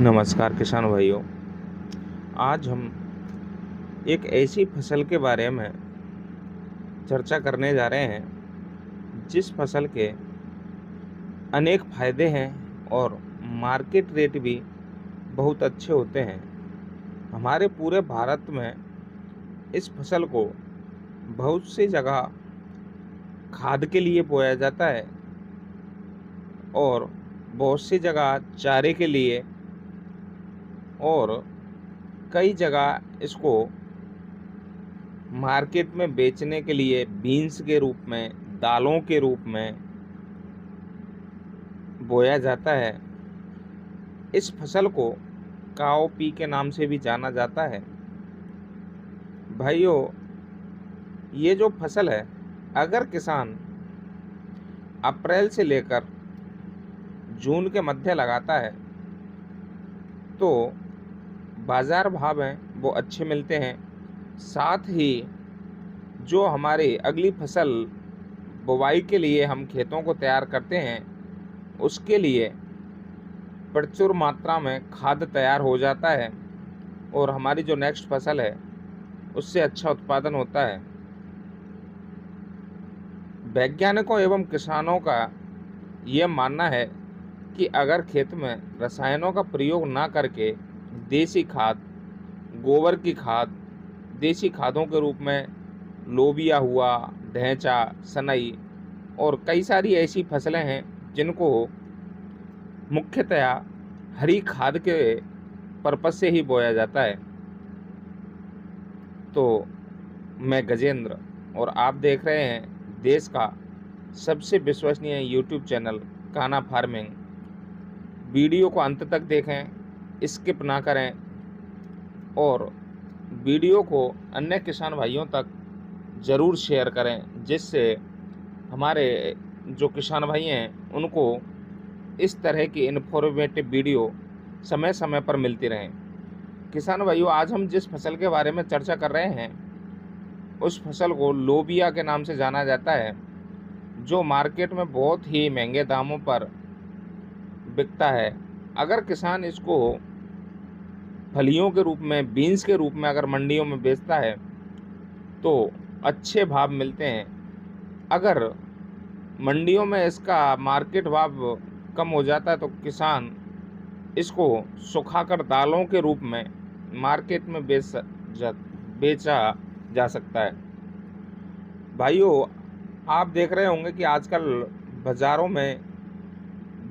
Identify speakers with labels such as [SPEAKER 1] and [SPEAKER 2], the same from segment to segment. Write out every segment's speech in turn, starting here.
[SPEAKER 1] नमस्कार किसान भाइयों। आज हम एक ऐसी फसल के बारे में चर्चा करने जा रहे हैं जिस फसल के अनेक फायदे हैं और मार्केट रेट भी बहुत अच्छे होते हैं। हमारे पूरे भारत में इस फसल को बहुत सी जगह खाद के लिए बोया जाता है और बहुत सी जगह चारे के लिए और कई जगह इसको मार्केट में बेचने के लिए बीन्स के रूप में, दालों के रूप में बोया जाता है। इस फसल को काओ पी के नाम से भी जाना जाता है। भाइयों, ये जो फसल है, अगर किसान अप्रैल से लेकर जून के मध्य लगाता है तो बाजार भाव हैं वो अच्छे मिलते हैं। साथ ही जो हमारी अगली फसल बुवाई के लिए हम खेतों को तैयार करते हैं उसके लिए प्रचुर मात्रा में खाद तैयार हो जाता है और हमारी जो नेक्स्ट फसल है उससे अच्छा उत्पादन होता है। वैज्ञानिकों एवं किसानों का ये मानना है कि अगर खेत में रसायनों का प्रयोग ना करके देसी खाद, गोबर की खाद, देसी खादों के रूप में लोबिया हुआ, ढैंचा, सनई और कई सारी ऐसी फसलें हैं जिनको मुख्यतया हरी खाद के पर्पज से ही बोया जाता है। तो मैं गजेंद्र और आप देख रहे हैं देश का सबसे विश्वसनीय YouTube channel Kanha farming. Video को अंत तक देखें, स्किप ना करें और वीडियो को अन्य किसान भाइयों तक ज़रूर शेयर करें जिससे हमारे जो किसान भाई हैं उनको इस तरह की इन्फॉर्मेटिव वीडियो समय समय पर मिलती रहें। किसान भाइयों, आज हम जिस फसल के बारे में चर्चा कर रहे हैं उस फसल को लोबिया के नाम से जाना जाता है, जो मार्केट में बहुत ही महंगे दामों पर बिकता है। अगर किसान इसको फलियों के रूप में, बीन्स के रूप में अगर मंडियों में बेचता है तो अच्छे भाव मिलते हैं। अगर मंडियों में इसका मार्केट भाव कम हो जाता है तो किसान इसको सुखाकर दालों के रूप में मार्केट में बेचा जा सकता है। भाइयों, आप देख रहे होंगे कि आजकल बाज़ारों में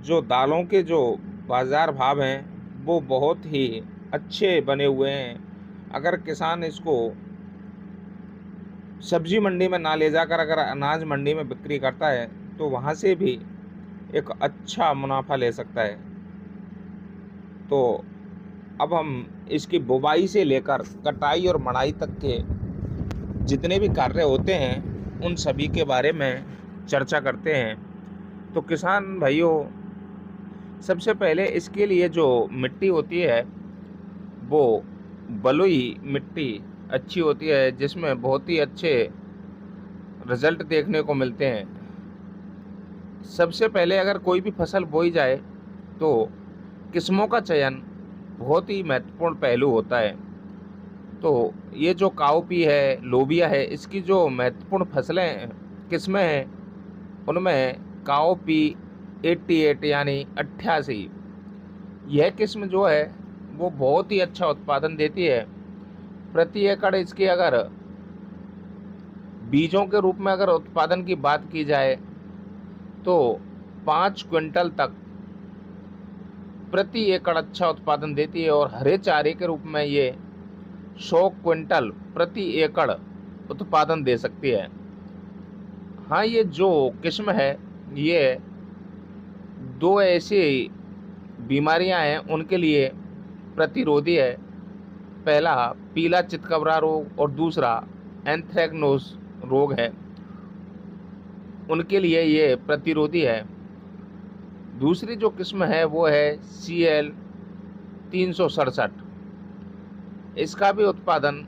[SPEAKER 1] जो दालों के जो बाज़ार भाव हैं वो बहुत ही अच्छे बने हुए हैं। अगर किसान इसको सब्जी मंडी में ना ले जाकर अगर अनाज मंडी में बिक्री करता है तो वहाँ से भी एक अच्छा मुनाफा ले सकता है। तो अब हम इसकी बुवाई से लेकर कटाई और मढ़ाई तक के जितने भी कार्य होते हैं उन सभी के बारे में चर्चा करते हैं। तो किसान भाइयों, सबसे पहले इसके लिए जो मिट्टी होती है वो बलुई मिट्टी अच्छी होती है जिसमें बहुत ही अच्छे रिजल्ट देखने को मिलते हैं। सबसे पहले अगर कोई भी फसल बोई जाए तो किस्मों का चयन बहुत ही महत्वपूर्ण पहलू होता है। तो ये जो काउपी है, लोबिया है, इसकी जो महत्वपूर्ण फसलें किस्में हैं उनमें काउपी 88 यानी 88, यह किस्म जो है वो बहुत ही अच्छा उत्पादन देती है। प्रति एकड़ इसकी अगर बीजों के रूप में अगर उत्पादन की बात की जाए तो 5 क्विंटल तक प्रति एकड़ अच्छा उत्पादन देती है और हरे चारे के रूप में ये 100 क्विंटल प्रति एकड़ उत्पादन दे सकती है। हाँ, ये जो किस्म है ये दो ऐसी बीमारियां हैं उनके लिए प्रतिरोधी है। पहला पीला चितकबरा रोग और दूसरा एंथ्रेक्नोज रोग है, उनके लिए ये प्रतिरोधी है। दूसरी जो किस्म है वो है CL 367। इसका भी उत्पादन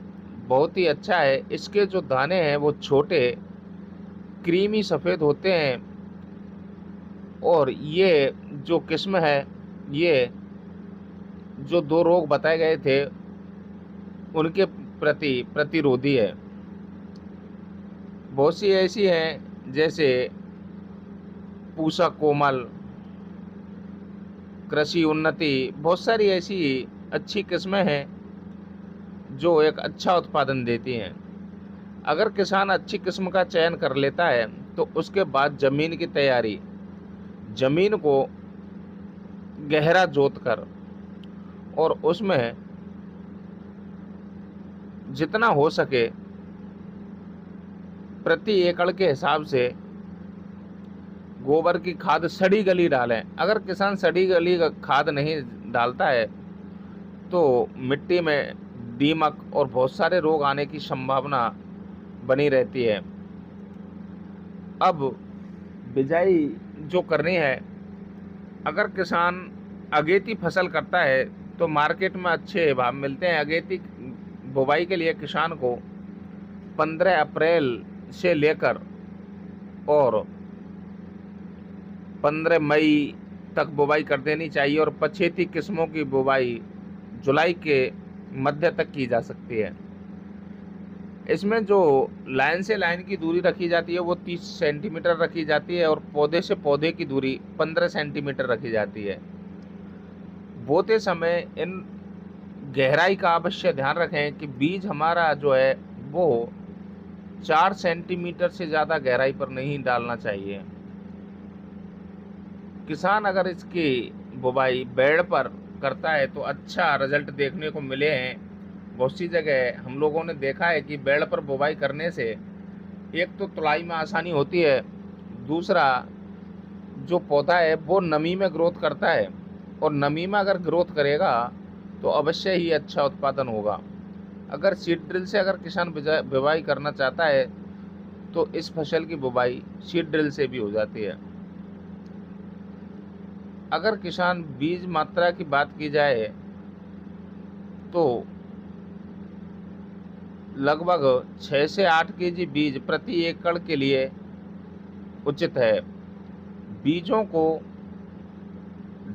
[SPEAKER 1] बहुत ही अच्छा है। इसके जो दाने हैं वो छोटे, क्रीमी सफ़ेद होते हैं और ये जो किस्म है ये जो 2 रोग बताए गए थे उनके प्रति प्रतिरोधी है। बहुत सी ऐसी हैं जैसे पूसा कोमल, कृषि उन्नति, बहुत सारी ऐसी अच्छी किस्में हैं जो एक अच्छा उत्पादन देती हैं। अगर किसान अच्छी किस्म का चयन कर लेता है तो उसके बाद ज़मीन की तैयारी, ज़मीन को गहरा जोतकर और उसमें जितना हो सके प्रति एकड़ के हिसाब से गोबर की खाद सड़ी गली डालें। अगर किसान सड़ी गली खाद नहीं डालता है तो मिट्टी में दीमक और बहुत सारे रोग आने की संभावना बनी रहती है। अब बिजाई जो करनी है, अगर किसान अगेती फसल करता है तो मार्केट में अच्छे भाव मिलते हैं। अगेती बुवाई के लिए किसान को 15 अप्रैल से लेकर और 15 मई तक बुवाई कर देनी चाहिए और पछेती किस्मों की बुवाई जुलाई के मध्य तक की जा सकती है। इसमें जो लाइन से लाइन की दूरी रखी जाती है वो 30 सेंटीमीटर रखी जाती है और पौधे से पौधे की दूरी 15 सेंटीमीटर रखी जाती है। बोते समय इन गहराई का अवश्य ध्यान रखें कि बीज हमारा जो है वो 4 सेंटीमीटर से ज़्यादा गहराई पर नहीं डालना चाहिए। किसान अगर इसकी बुवाई बेड़ पर करता है तो अच्छा रिजल्ट देखने को मिले हैं। बहुत सी जगह हम लोगों ने देखा है कि बेड़ पर बुवाई करने से एक तो तुड़ाई में आसानी होती है, दूसरा जो पौधा है वो नमी में ग्रोथ करता है और नमी में अगर ग्रोथ करेगा तो अवश्य ही अच्छा उत्पादन होगा। अगर सीड ड्रिल से अगर किसान बुवाई करना चाहता है तो इस फसल की बुवाई सीड ड्रिल से भी हो जाती है। अगर किसान बीज मात्रा की बात की जाए तो लगभग 6 से 8 केजी बीज प्रति एकड़ के लिए उचित है। बीजों को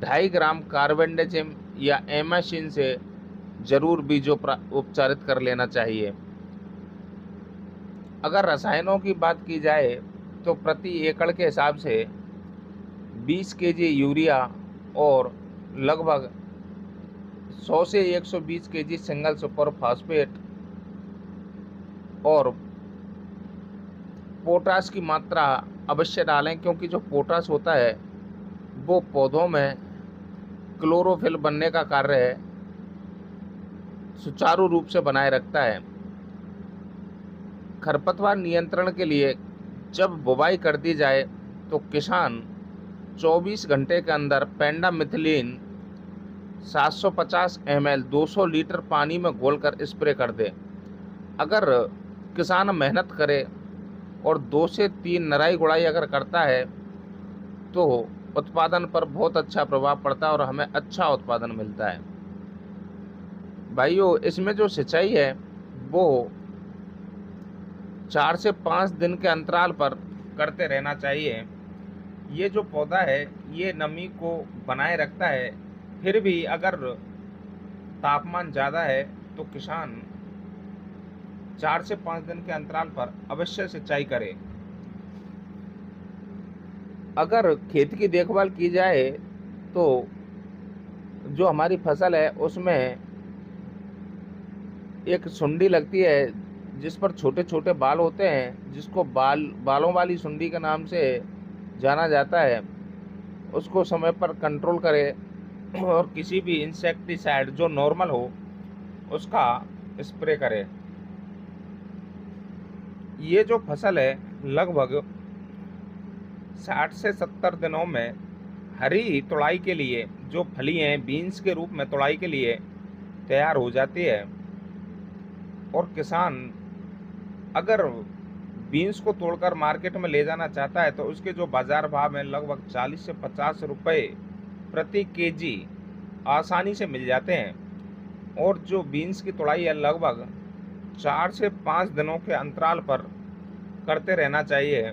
[SPEAKER 1] 2.5 ग्राम कार्बेंडाजिम या एमासिन से जरूर बीजों उपचारित कर लेना चाहिए। अगर रसायनों की बात की जाए तो प्रति एकड़ के हिसाब से 20 केजी यूरिया और लगभग 100 से 120 केजी सिंगल सुपर फास्फेट और पोटाश की मात्रा अवश्य डालें, क्योंकि जो पोटाश होता है वो पौधों में क्लोरोफिल बनने का कार्य सुचारू रूप से बनाए रखता है। खरपतवार नियंत्रण के लिए जब बुवाई कर दी जाए तो किसान 24 घंटे के अंदर पेंडामिथिलीन 750 ml 200 लीटर पानी में घोलकर स्प्रे कर दे। अगर किसान मेहनत करे और 2 से 3 नराई गुड़ाई अगर करता है तो उत्पादन पर बहुत अच्छा प्रभाव पड़ता है और हमें अच्छा उत्पादन मिलता है। भाइयों, इसमें जो सिंचाई है वो 4 से 5 दिन के अंतराल पर करते रहना चाहिए। ये जो पौधा है ये नमी को बनाए रखता है, फिर भी अगर तापमान ज़्यादा है तो किसान 4 से 5 दिन के अंतराल पर अवश्य सिंचाई करे। अगर खेत की देखभाल की जाए तो जो हमारी फसल है उसमें एक सुंडी लगती है जिस पर छोटे छोटे बाल होते हैं, जिसको बालों वाली सुंडी के नाम से जाना जाता है, उसको समय पर कंट्रोल करें और किसी भी इंसेक्टिसाइड जो नॉर्मल हो उसका स्प्रे करें। ये जो फसल है लगभग 60 से 70 दिनों में हरी तुड़ाई के लिए, जो फली हैं बीन्स के रूप में तुड़ाई के लिए तैयार हो जाती है। और किसान अगर बीन्स को तोड़कर मार्केट में ले जाना चाहता है तो उसके जो बाज़ार भाव हैं लगभग 40 से 50 रुपये प्रति केजी आसानी से मिल जाते हैं। और जो बीन्स की तुड़ाई है लगभग 4 से 5 दिनों के अंतराल पर करते रहना चाहिए।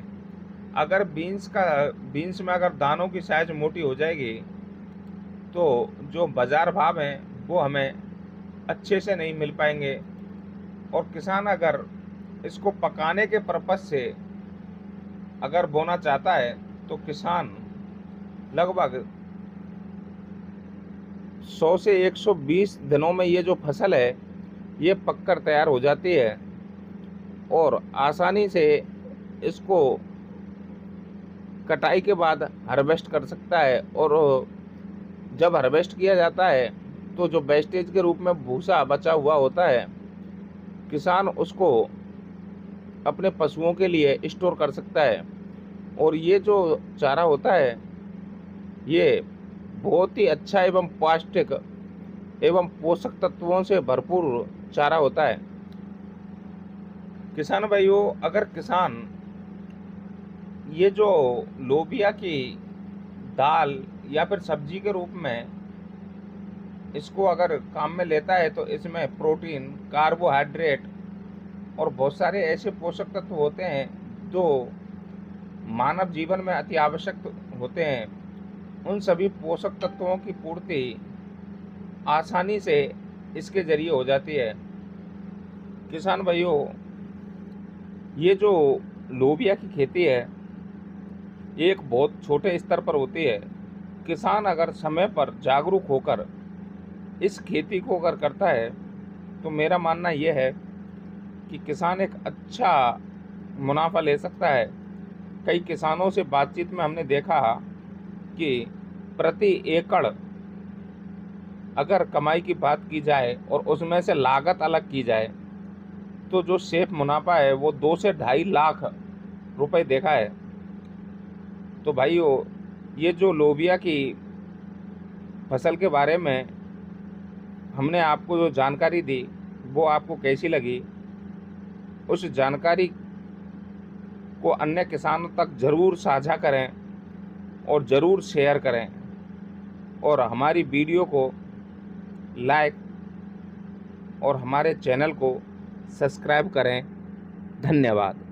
[SPEAKER 1] अगर बीन्स में अगर दानों की साइज मोटी हो जाएगी तो जो बाज़ार भाव हैं वो हमें अच्छे से नहीं मिल पाएंगे। और किसान अगर इसको पकाने के पर्पज़ से अगर बोना चाहता है तो किसान लगभग 100 से 120 दिनों में ये जो फसल है ये पककर तैयार हो जाती है और आसानी से इसको कटाई के बाद हार्वेस्ट कर सकता है। और जब हार्वेस्ट किया जाता है तो जो वेस्टेज के रूप में भूसा बचा हुआ होता है, किसान उसको अपने पशुओं के लिए स्टोर कर सकता है। और ये जो चारा होता है ये बहुत ही अच्छा एवं पौष्टिक एवं पोषक तत्वों से भरपूर चारा होता है। किसान भाइयों, अगर किसान ये जो लोबिया की दाल या फिर सब्जी के रूप में इसको अगर काम में लेता है तो इसमें प्रोटीन, कार्बोहाइड्रेट और बहुत सारे ऐसे पोषक तत्व होते हैं जो मानव जीवन में अति आवश्यक होते हैं। उन सभी पोषक तत्वों की पूर्ति आसानी से इसके जरिए हो जाती है। किसान भाइयों, ये जो लोबिया की खेती है ये एक बहुत छोटे स्तर पर होती है। किसान अगर समय पर जागरूक होकर इस खेती को अगर करता है तो मेरा मानना यह है कि किसान एक अच्छा मुनाफा ले सकता है। कई किसानों से बातचीत में हमने देखा कि प्रति एकड़ अगर कमाई की बात की जाए और उसमें से लागत अलग की जाए तो जो सेफ मुनाफा है वो 2 से 2.5 लाख रुपए देखा है। तो भाइयों, ये जो लोबिया की फसल के बारे में हमने आपको जो जानकारी दी वो आपको कैसी लगी? उस जानकारी को अन्य किसानों तक ज़रूर साझा करें और ज़रूर शेयर करें और हमारी वीडियो को लाइक और हमारे चैनल को सब्सक्राइब करें। धन्यवाद।